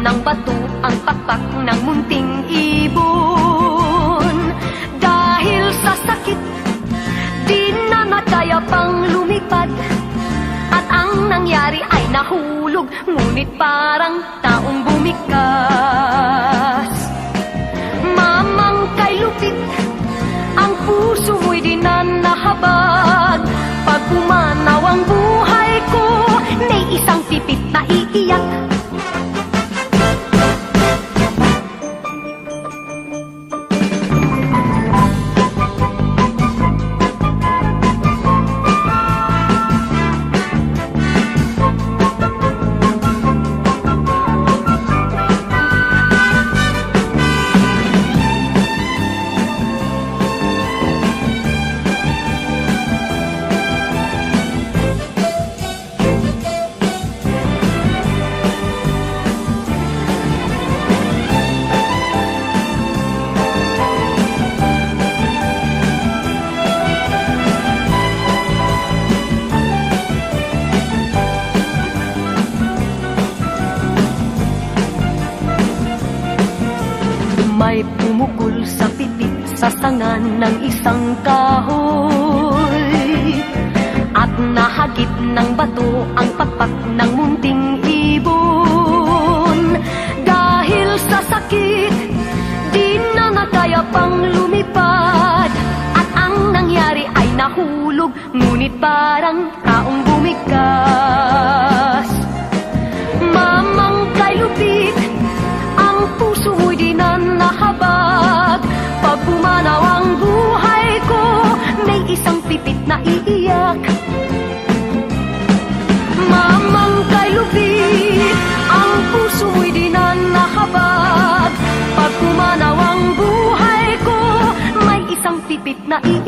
ng bato ang pakpak ng munting ibon. Dahil sa sakit, di na nakaya pang lumipad, at ang nangyari ay nahulog, ngunit parang taong bumikas. Mamang kay lupit, ang puso mo'y di na nahabag. Pag pumanaw ang buhay ko, may isang pipit na iiyak. May pumukol sa pipit sa sanga ng isang kahoy, at nahagip ng bato ang pakpak ng munting ibon. Dahil sa sakit, di na nakaya pang lumipad, at ang nangyari ay nahulog, ngunit parang taong bumikas. Mamang kay lupit, ang puso mo'y di na nahabag. Pag pumanaw ang buhay ko, may isang pipit na iiyak. Mamang kay lupit, ang puso mo'y di na nahabag. Pag pumanaw ang buhay ko, may isang pipit na iiyak.